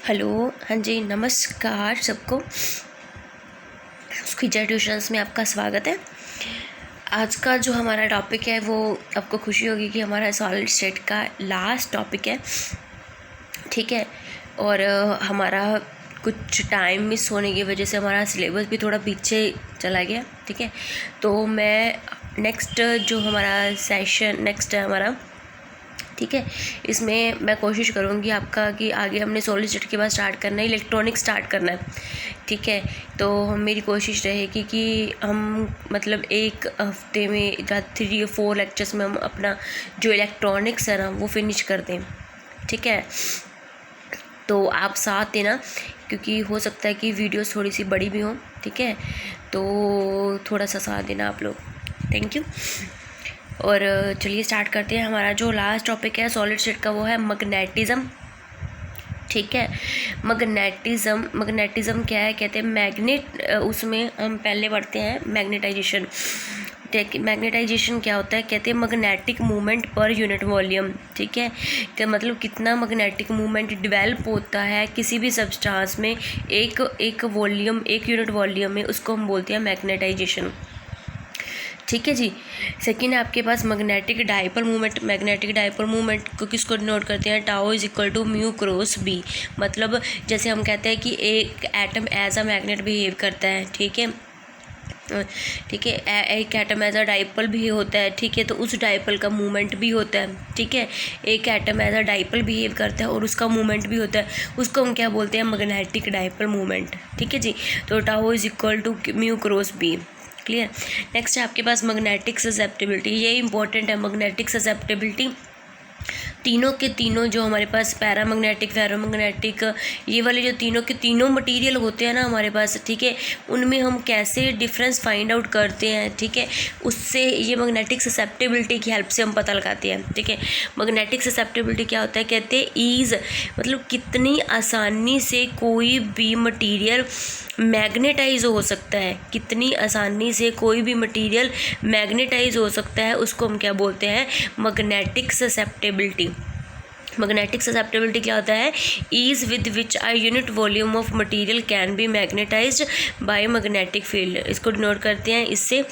Hello, हाँ जी, नमस्कार सबको। खिजा ट्यूशन्स में आपका स्वागत है। आज का जो हमारा टॉपिक है वो आपको खुशी होगी कि हमारा सॉलिड स्टेट का लास्ट टॉपिक है, ठीक है। और हमारा कुछ टाइम मिस होने की वजह से हमारा सिलेबस भी थोड़ा पीछे चला गया, ठीक है। तो मैं नेक्स्ट जो हमारा सेशन नेक्स्ट है हमारा, ठीक है, इसमें मैं कोशिश करूँगी आपका कि आगे हमने सॉलिड स्टेट के बाद स्टार्ट करना है, इलेक्ट्रॉनिक स्टार्ट करना है, ठीक है। तो मेरी कोशिश रहेगी कि हम मतलब एक हफ्ते में 3 या 4 लेक्चर्स में हम अपना जो इलेक्ट्रॉनिक्स है ना वो फिनिश कर दें, ठीक है। तो आप साथ देना, क्योंकि हो सकता है कि वीडियोस थोड़ी सी बड़ी भी हों, ठीक है। तो थोड़ा सा साथ देना आप लोग, थैंक यू। और चलिए स्टार्ट करते हैं। हमारा जो लास्ट टॉपिक है सॉलिड स्टेट का वो है मैग्नेटिज़म, ठीक है। मैग्नेटिज़म क्या है, कहते हैं मैग्नेट। उसमें हम पहले पढ़ते हैं मैग्नेटाइजेशन। मैग्नेटाइजेशन क्या होता है, कहते हैं magnetic movement per unit volume, ठीक है। तो मतलब कितना मैग्नेटिक मूवमेंट डेवलप होता है किसी भी सब्सटेंस में एक वॉल्यूम, एक यूनिट वॉल्यूम में, उसको हम बोलते हैं मैग्नेटाइजेशन, ठीक है जी। सेकेंड है आपके पास magnetic dipole movement. Magnetic dipole movement को किसको नोट करते हैं, tau is equal to mu cross B. मतलब जैसे हम कहते हैं कि एक atom as a magnet behave करता है, ठीक है, ठीक है। एक एटम एज अ डाइपोल भी होता है, ठीक है, तो उस डाइपोल का मूवमेंट भी होता है, ठीक है। एक atom as a dipole behave करता है और उसका मूवमेंट भी होता है, उसको हम क्या बोलते हैं, मैग्नेटिक डाइपोल मूवमेंट, ठीक है जी। तो tau is equal to mu cross B, clear. Next है आपके पास मैग्नेटिक ससेप्टिबिलिटी। ये इंपॉर्टेंट है, मैग्नेटिक ससेप्टिबिलिटी। तीनों के तीनों जो हमारे पास पैरामैग्नेटिक, फेरोमैग्नेटिक, ये वाले जो तीनों के तीनों मटेरियल होते हैं ना हमारे पास, ठीक है, उनमें हम कैसे डिफरेंस फाइंड आउट करते हैं, ठीक है, उससे ये मैग्नेटिक ससेप्टिबिलिटी की हेल्प से हम पता लगाते हैं, ठीक है। मैग्नेटिक ससेप्टिबिलिटी क्या होता है, कहते हैं ईज, मतलब कितनी आसानी से कोई भी मटीरियल मैग्नेटाइज हो सकता है, कितनी आसानी से कोई भी मटेरियल मैग्नेटाइज हो सकता है, उसको हम क्या बोलते हैं, मैग्नेटिक ससेप्टिबिलिटी। मैग्नेटिक ससेप्टिबिलिटी क्या होता है, ease with which a unit volume of material can be magnetised by magnetic field. इसको डिनोट करते हैं इससे,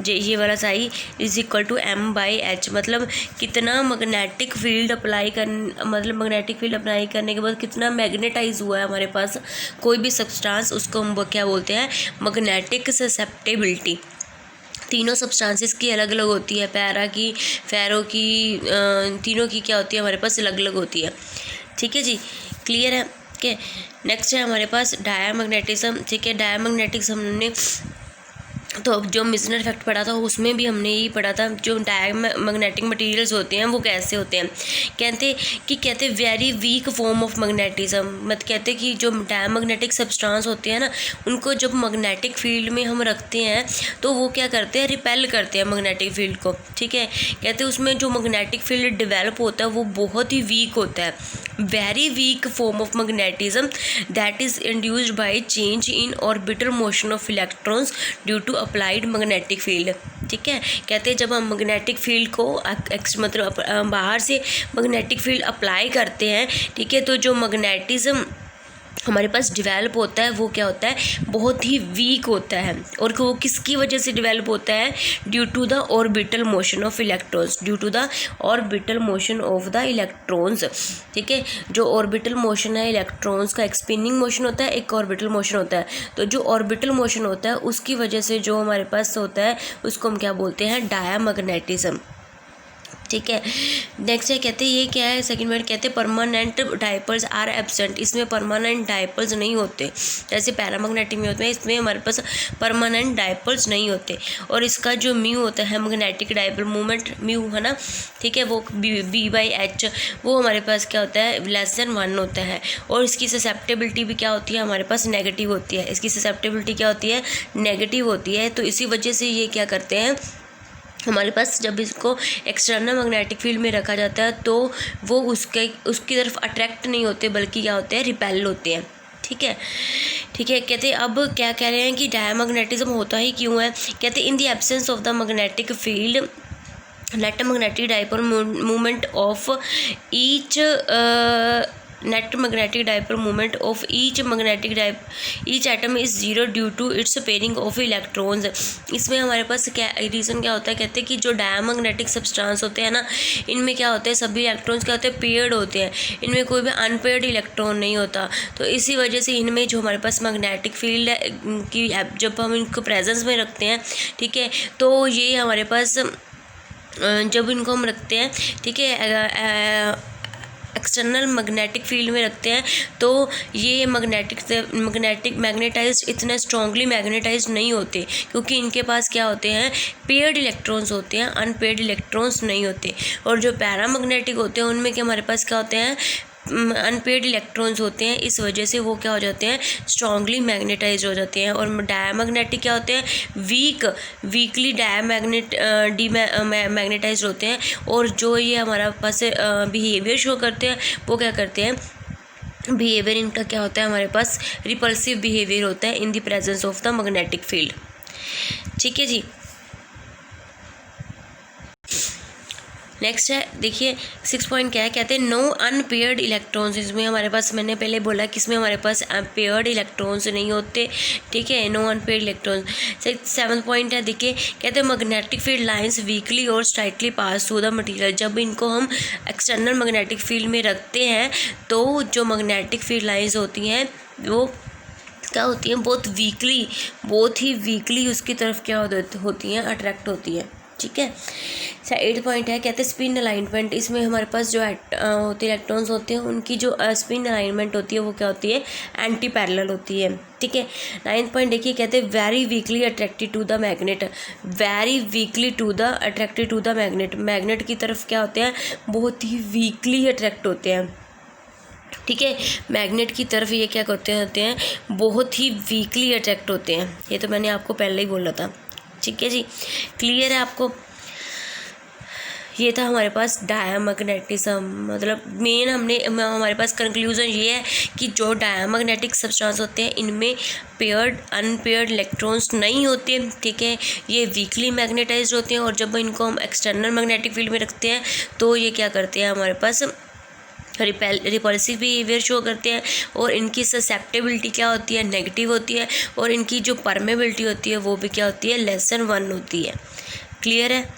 ये वाला psi is equal to M by H. मतलब कितना मैग्नेटिक फील्ड अप्लाई करने के बाद कितना मैग्नेटाइज हुआ है हमारे पास कोई भी सब्सटेंस, उसको हम क्या बोलते हैं, मैग्नेटिक ससेप्टिबिलिटी। तीनों सब्सटेंसेस की अलग अलग होती है, पैरा की, फेरो की, तीनों की क्या होती है हमारे पास अलग अलग होती है, ठीक है जी, क्लियर है। ओके, नेक्स्ट है हमारे पास डायामैग्नेटिज्म, ठीक है। डायामैग्नेटिज्म हमने तो जो मिजनर इफेक्ट पढ़ा था उसमें भी हमने यही पढ़ा था, जो डायमैग्नेटिक मटेरियल्स होते हैं वो कैसे होते हैं। कहते very weak form of magnetism, मत कहते कि जो डायमैग्नेटिक सब्सटेंस होते हैं ना, उनको जब मैग्नेटिक फील्ड में हम रखते हैं तो वो क्या करते हैं, रिपेल करते हैं मैग्नेटिक फील्ड को, ठीक है। कहते हैं उसमें जो मैग्नेटिक फील्ड डेवलप होता है वो बहुत ही वीक होता है, very weak form of magnetism that is induced by change in orbital motion of electrons due to applied magnetic field, ठीक है। कहते हैं जब हम मैग्नेटिक फील्ड को मतलब बाहर से मैग्नेटिक फील्ड अप्लाई करते हैं, ठीक है, तो जो मैग्नेटिज्म हमारे पास डेवलप होता है वो क्या होता है, बहुत ही वीक होता है। और वो किसकी वजह से डेवलप होता है, due to the orbital motion of electrons, due to the orbital motion of the electrons, ठीक है। जो ऑर्बिटल मोशन है इलेक्ट्रॉन्स का, एक स्पिनिंग मोशन होता है, एक ऑर्बिटल मोशन होता है। तो जो ऑर्बिटल मोशन होता है उसकी वजह से जो हमारे पास होता है उसको हम क्या बोलते हैं, डायामैग्नेटिज्म, ठीक है। नेक्स्ट है, कहते हैं ये क्या है, सेकंड वर्ड कहते हैं परमानेंट डाइपोल्स आर एब्सेंट। इसमें परमानेंट डाइपोल्स नहीं होते, जैसे पैरामैग्नेटिक में होते हैं, इसमें हमारे पास परमानेंट डाइपोल्स नहीं होते। और इसका जो म्यू होता है मैग्नेटिक डाइपोल मूवमेंट, म्यू है ना, ठीक है, वो बी बाई एच, वो हमारे पास क्या होता है, <1 होता है। और इसकी ससेप्टिबिलिटी भी क्या होती है, हमारे पास नेगेटिव होती है। इसकी ससेप्टिबिलिटी क्या होती है, नेगेटिव होती है। तो इसी वजह से ये क्या करते हैं, हमारे पास जब इसको एक्सटर्नल मैग्नेटिक फील्ड में रखा जाता है तो वो उसकी तरफ अट्रैक्ट नहीं होते, बल्कि क्या होते हैं, रिपेल होते हैं, ठीक है, ठीक है। कहते हैं अब क्या कह रहे हैं कि डायमैग्नेटिज्म होता ही क्यों है, कहते हैं in the absence of the magnetic field let magnetic dipole movement of each net magnetic dipole moment of each atom is 0 due to its pairing of electrons. इसमें हमारे पास क्या रीज़न क्या होता है, कहते हैं कि जो डायमैग्नेटिक सब्सटेंस होते हैं ना, इनमें क्या होते हैं, सभी इलेक्ट्रॉन्स क्या होते हैं, पेयर्ड होते हैं, इनमें कोई भी अनपेयर्ड इलेक्ट्रॉन नहीं होता। तो इसी वजह से इनमें जो हमारे पास मैग्नेटिक फील्ड की जब हम इनको प्रेजेंस में रखते हैं, ठीक है, तो ये हमारे पास जब इनको हम रखते हैं, ठीक है, एक्सटर्नल मैग्नेटिक फील्ड में रखते हैं, तो ये मैग्नेटाइज इतने स्ट्रांगली मैग्नेटाइज नहीं होते, क्योंकि इनके पास क्या होते हैं, पेयर्ड इलेक्ट्रॉन्स होते हैं, अनपेयर्ड इलेक्ट्रॉन्स नहीं होते। और जो पैरामैग्नेटिक होते हैं उनमें क्या हमारे पास क्या होते हैं, अनपेयर्ड इलेक्ट्रॉन्स होते हैं। इस वजह से वो क्या हो जाते हैं, स्ट्रांगली मैग्नेटाइज हो जाते हैं। और डायमैग्नेटिक क्या होते हैं, वीकली मैग्नेटाइज होते हैं। और जो ये हमारा पास बिहेवियर शो करते हैं, वो क्या करते हैं, बिहेवियर इनका क्या होता है, हमारे पास रिपल्सिव बिहेवियर होता है in the presence of the magnetic field. ठीक है जी। नेक्स्ट है, देखिए 6 पॉइंट क्या है, कहते हैं नो अनपेयर्ड इलेक्ट्रॉन्स। इसमें हमारे पास, मैंने पहले बोला कि इसमें हमारे पास पेयर्ड इलेक्ट्रॉन्स नहीं होते, ठीक है, नो अनपेयर्ड इलेक्ट्रॉन्स। 7 पॉइंट है, देखिए कहते हैं मैग्नेटिक फील्ड लाइंस वीकली और स्ट्राइटली पास थ्रू द मटेरियल। जब इनको हम एक्सटर्नल मैग्नेटिक फील्ड में रखते हैं, तो जो मैग्नेटिक फील्ड लाइंस होती हैं वो क्या होती हैं, बहुत ही वीकली उसकी तरफ क्या होती हैं, अट्रैक्ट होती हैं। ठीक है। 8 पॉइंट है, कहते हैं स्पिन अलाइनमेंट। इसमें हमारे पास जो होते इलेक्ट्रॉन्स होते हैं, उनकी जो स्पिन अलाइनमेंट होती है वो क्या होती है, एंटी पैरेलल होती है। ठीक है। 9 पॉइंट देखिए, कहते हैं very weakly attracted to the magnet. Very weakly attracted to the magnet. Magnet की तरफ क्या होते हैं, बहुत ही वीकली अट्रैक्ट होते हैं। ठीक है, मैग्नेट की तरफ ये क्या करते हैं, बहुत ही वीकली अट्रैक्ट होते हैं। ये तो मैंने आपको पहले ही बोला था। ठीक है जी, क्लियर है आपको। ये था हमारे पास डायमैग्नेटिज्म। मतलब मेन हमारे पास कंक्लूजन ये है कि जो डायमैग्नेटिक सब्सटेंस होते हैं, इनमें पेयर्ड अनपेयर्ड इलेक्ट्रॉन्स नहीं होते। ठीक है, ये वीकली मैग्नेटाइज्ड होते हैं। और जब इनको हम एक्सटर्नल मैग्नेटिक फील्ड में रखते हैं, तो ये क्या करते हैं, हमारे पास रिपल्सिव बिहेवियर शो करते हैं। और इनकी ससेप्टेबिलिटी क्या होती है, नेगेटिव होती है। और इनकी जो परमेबिलिटी होती है वो भी क्या होती है, <1 होती है। क्लियर है।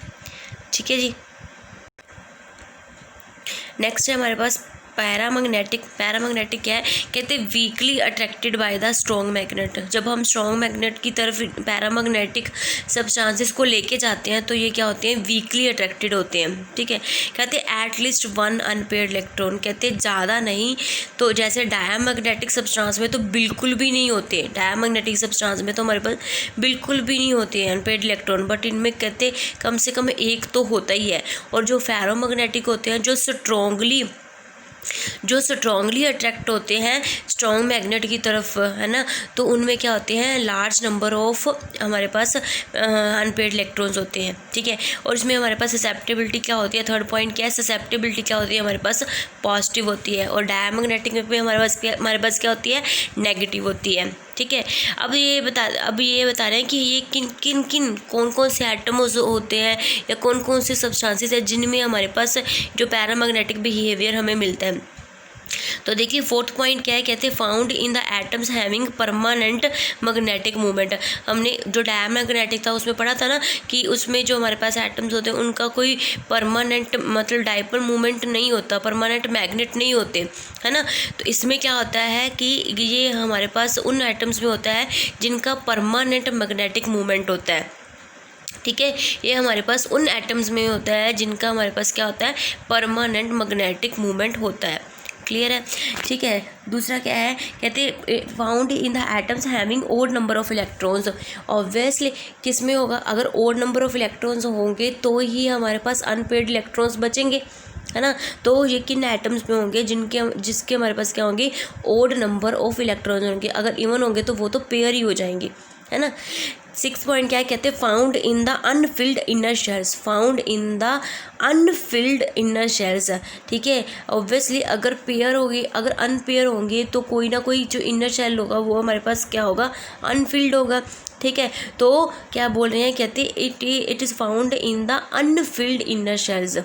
ठीक है जी। नेक्स्ट है हमारे पास पैरामैग्नेटिक क्या है, कहते हैं weekly attracted by the strong magnet. जब हम स्ट्रॉन्ग मैग्नेट की तरफ पैरामैग्नेटिक सब्सटेंसेस को लेके जाते हैं, तो ये क्या होते हैं, वीकली अट्रैक्टेड होते हैं। ठीक है, कहते हैं एटलीस्ट 1 अनपेयर्ड इलेक्ट्रॉन। कहते हैं ज़्यादा नहीं, तो जैसे डायमैग्नेटिक सब्सटेंस में तो बिल्कुल भी नहीं होते, डायमैग्नेटिक सब्सटेंस में तो हमारे पास बिल्कुल भी नहीं होते हैं अनपेयर्ड इलेक्ट्रॉन, बट इनमें कहते कम से कम एक तो होता ही है। और जो फेरोमैग्नेटिक होते हैं, जो स्ट्रॉन्गली अट्रैक्ट होते हैं स्ट्रॉन्ग मैग्नेट की तरफ, है ना, तो उनमें क्या होते हैं, लार्ज नंबर ऑफ हमारे पास अनपेयर्ड इलेक्ट्रॉन्स होते हैं। ठीक है। और इसमें हमारे पास ससेप्टेबिलिटी क्या होती है, 3rd पॉइंट क्या है, ससेप्टेबिलिटी क्या होती है, हमारे पास पॉजिटिव होती है। और डायमैग्नेटिक में भी हमारे पास क्या होती है, नेगेटिव होती है। ठीक है। अब ये बता रहे हैं कि ये कौन कौन से एटम्स होते हैं या कौन कौन से सब्सटेंसेस हैं जिनमें हमारे पास जो पैरामैग्नेटिक बिहेवियर हमें मिलता है। तो देखिए 4th पॉइंट क्या है, कहते हैं found in the atoms having permanent magnetic movement. हमने जो डायमैग्नेटिक था उसमें पढ़ा था ना कि उसमें जो हमारे पास एटम्स होते हैं उनका कोई परमानेंट मतलब डाइपोल मूवमेंट नहीं होता, परमानेंट मैग्नेट नहीं होते, है ना। तो इसमें क्या होता है कि ये हमारे पास उन एटम्स में होता है जिनका परमानेंट मैग्नेटिक मूवमेंट होता है। ठीक है, ये हमारे पास उन एटम्स में होता है जिनका हमारे पास क्या होता है, परमानेंट मैग्नेटिक मूवमेंट होता है। क्लियर है। ठीक है। दूसरा क्या है, कहते हैं found in the atoms having odd number of electrons. Obviously किस में होगा, अगर ओड नंबर ऑफ इलेक्ट्रॉन्स होंगे तो ही हमारे पास अनपेयर्ड इलेक्ट्रॉन्स बचेंगे, है ना। तो ये किन एटम्स में होंगे, जिसके हमारे पास क्या होंगे, ओड नंबर ऑफ इलेक्ट्रॉन्स होंगे। अगर इवन होंगे तो वो तो पेयर ही हो जाएंगे, है ना। 6th पॉइंट क्या है, कहते हैं found in the Anfield inner shells. Found in the Anfield inner shells. ठीक है। ऑब्वियसली अगर पेयर होगी, अगर अनपेयर होंगे तो कोई ना कोई जो इनर शेल होगा वो हमारे पास क्या होगा, अनफिल्ड होगा। ठीक है। तो क्या बोल रहे हैं, कहते हैं it is found in the Anfield inner shells.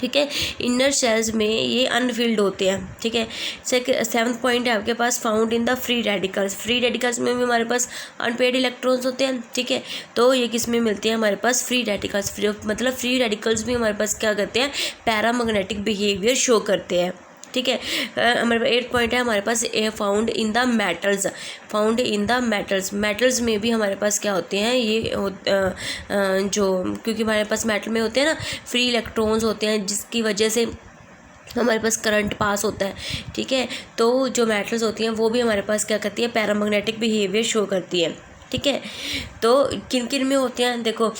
ठीक है। इनर सेल्स में ये अनफिल्ड होते हैं, ठीक है। सेवन्थ पॉइंट है आपके पास found in the free radicals. Free radicals में भी हमारे पास अनपेड इलेक्ट्रॉन्स होते हैं, ठीक है। तो ये किस में मिलते हैं हमारे पास, फ्री रेडिकल्स। मतलब फ्री रेडिकल्स भी हमारे पास क्या करते हैं, पैरामैग्नेटिक बिहेवियर शो करते हैं, ठीक है। हमारे पास 8 पॉइंट है हमारे पास found in the metals. Found in the metals, metals में भी हमारे पास क्या होते हैं, ये जो, क्योंकि हमारे पास मेटल में होते हैं ना फ्री इलेक्ट्रॉन्स होते हैं, जिसकी वजह से हमारे पास करंट पास होता है, ठीक है। तो जो मेटल्स होती हैं वो भी हमारे पास क्या करती है, पैरामैग्नेटिक बिहेवियर शो करती है, ठीक है। तो किन किन में होते हैं, देखो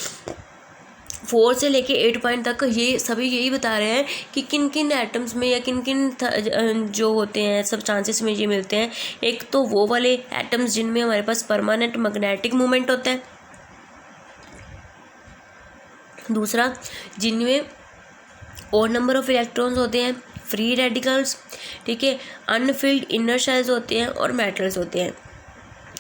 4 से लेके 8 पॉइंट तक ये सभी यही बता रहे हैं कि किन किन एटम्स में या किन किन जो होते हैं सब्सटेंसेस में ये मिलते हैं। एक तो वो वाले एटम्स जिनमें हमारे पास परमानेंट मैग्नेटिक मूवमेंट होता है, दूसरा जिनमें और नंबर ऑफ इलेक्ट्रॉन्स होते हैं, फ्री रेडिकल्स, ठीक है, अनफिल्ड इनर शेल्स होते हैं और मेटल्स होते हैं।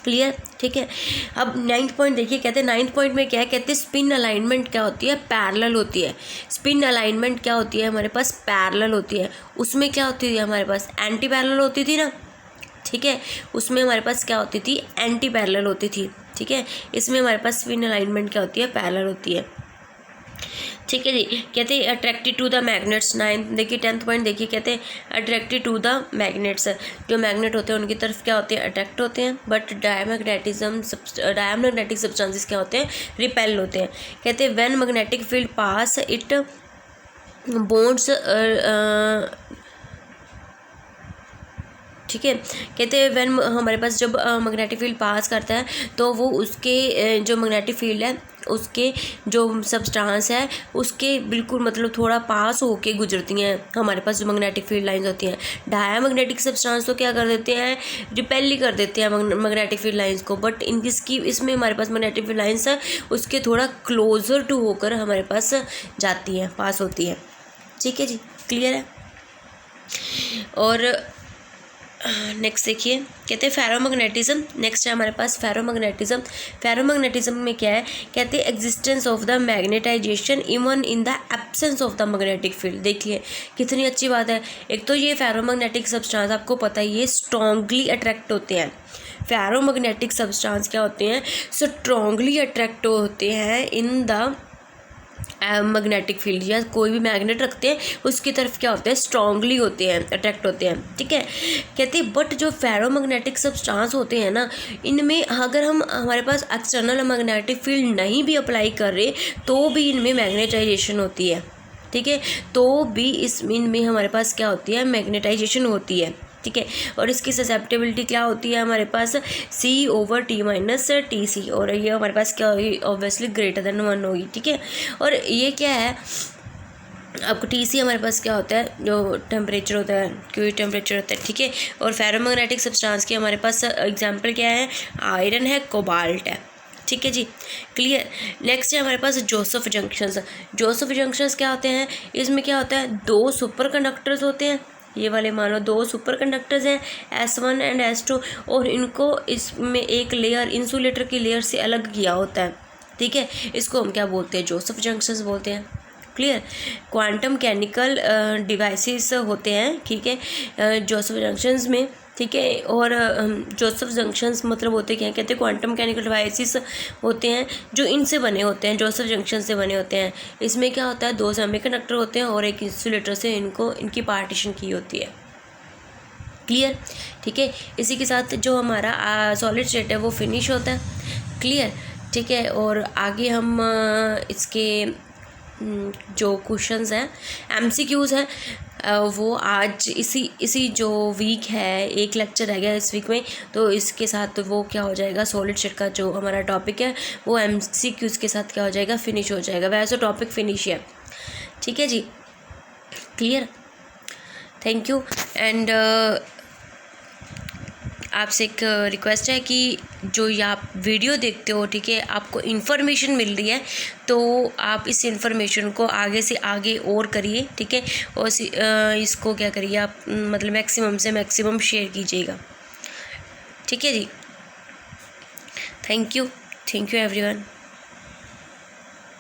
क्लियर, ठीक है। अब 9th पॉइंट देखिए, कहते हैं 9th पॉइंट में क्या है, कहते हैं स्पिन अलाइनमेंट क्या होती है, पैरेलल होती है। स्पिन अलाइनमेंट क्या होती है हमारे पास, पैरेलल होती है। उसमें क्या होती थी हमारे पास, एंटी पैरेलल होती थी ना, ठीक है। उसमें हमारे पास क्या होती थी, एंटी पैरेलल होती थी, ठीक है। इसमें हमारे पास स्पिन अलाइनमेंट क्या होती है, पैरेलल होती है, ठीक है जी। कहते हैं attracted to the magnets. 9th देखिए 10th पॉइंट देखिए, कहते हैं अट्रैक्टेड टू द मैग्नेट्स। जो मैग्नेट होते हैं उनकी तरफ क्या होते हैं, अट्रैक्ट होते हैं। बट डायमैग्नेटिक सब्सटेंसेस क्या होते हैं, रिपेल होते हैं। कहते हैं when magnetic field pass it bonds, ठीक है। कहते हैं व्हेन हमारे पास जब मैग्नेटिक फील्ड पास करता है तो वो उसके जो मैग्नेटिक फील्ड है उसके जो सब्सटेंस है उसके बिल्कुल मतलब थोड़ा पास होके गुजरती हैं हमारे पास जो मैग्नेटिक फील्ड लाइंस होती हैं। डायमैग्नेटिक सब्सटेंस तो क्या कर देते हैं, रिपेल ही कर देते हैं मैग्नेटिक फील्ड लाइंस को। बट इसमें हमारे पास मैग्नेटिक फील्ड लाइंस है उसके थोड़ा क्लोजर टू होकर हमारे पास जाती हैं, पास होती है, ठीक है जी। क्लियर है। और नेक्स्ट देखिए, कहते हैं फेरोमैग्नेटिज्म। नेक्स्ट है हमारे पास फेरोमैग्नेटिज्म। फेरोमैग्नेटिज्म में क्या है, कहते हैं existence of the magnetization even in the absence of the magnetic field. देखिए कितनी अच्छी बात है। एक तो ये फेरोमैग्नेटिक सब्सटेंस आपको पता है ये स्ट्रांगली अट्रैक्ट होते हैं। फेरोमैग्नेटिक सब्सटेंस क्या होते हैं, स्ट्रांगली अट्रैक्ट होते हैं इन द मैग्नेटिक फील्ड, या कोई भी मैग्नेट रखते हैं उसकी तरफ क्या होते हैं, स्ट्रांगली होते हैं, अट्रैक्ट होते हैं, ठीक है। कहते हैं बट जो फेरोमैग्नेटिक सब्सटेंस होते हैं ना, इनमें अगर हम हमारे पास एक्सटर्नल मैग्नेटिक फील्ड नहीं भी अप्लाई कर रहे तो भी इनमें मैग्नेटाइजेशन होती है, ठीक है। तो भी इनमें हमारे पास क्या होती है, मैग्नेटाइजेशन होती है, ठीक है। और इसकी ससेप्टेबिलिटी क्या होती है हमारे पास, C/T-TC, और ये हमारे पास क्या होगी, ऑब्वियसली ग्रेटर देन 1 होगी, ठीक है। और ये क्या है आपको, TC हमारे पास क्या होता है, जो टेम्परेचर होता है, क्योंकि टेम्परेचर होता है, ठीक है। और फेरोमैग्नेटिक सब्सटेंस के हमारे पास एग्जाम्पल क्या है, आयरन है, कोबाल्ट है, ठीक है जी। क्लियर। नेक्स्ट है हमारे पास जोसेफ जंक्शंस। जोसेफ जंक्शंस क्या होते हैं, इसमें क्या होता है, 2 सुपर कंडक्टर्स होते हैं। ये वाले मान लो 2 सुपर कंडक्टर्स हैं, S1 एंड S2, और इनको इसमें एक लेयर इंसुलेटर की लेयर से अलग किया होता है, ठीक है। इसको हम क्या बोलते हैं, जोसेफ जंक्शंस बोलते हैं। क्लियर। क्वांटम मैकेनिकल डिवाइसेस होते हैं, ठीक है, जोसेफ जंक्शंस में, ठीक है। और जोसेफ जंक्शंस मतलब होते क्या हैं, कहते हैं क्वांटम मैकेनिकल डिवाइसेस होते हैं जो इनसे बने होते हैं, जोसेफ जंक्शन से बने होते हैं। इसमें क्या होता है, 2 सेमीकंडक्टर होते हैं और एक इंसुलेटर से इनकी पार्टीशन की होती है। क्लियर, ठीक है। इसी के साथ जो हमारा सॉलिड स्टेट है वो फिनिश होता है। क्लियर, ठीक है। और आगे हम इसके जो क्वेश्चंस हैं, MCQs हैं, वो आज इसी जो वीक है, एक लेक्चर रह गया इस वीक में, तो इसके साथ वो क्या हो जाएगा, सॉलिड स्टेट का जो हमारा टॉपिक है वो MCQs के साथ क्या हो जाएगा, फिनिश हो जाएगा। वैसे टॉपिक फिनिश है, ठीक है जी। Clear, thank you. एंड आपसे एक रिक्वेस्ट है कि जो ये आप वीडियो देखते हो, ठीक है, आपको इन्फॉर्मेशन मिल रही है तो आप इस इन्फॉर्मेशन को आगे से आगे और करिए, ठीक है। और इसको क्या करिए आप, मतलब मैक्सिमम से मैक्सिमम शेयर कीजिएगा, ठीक है जी। Thank you everyone.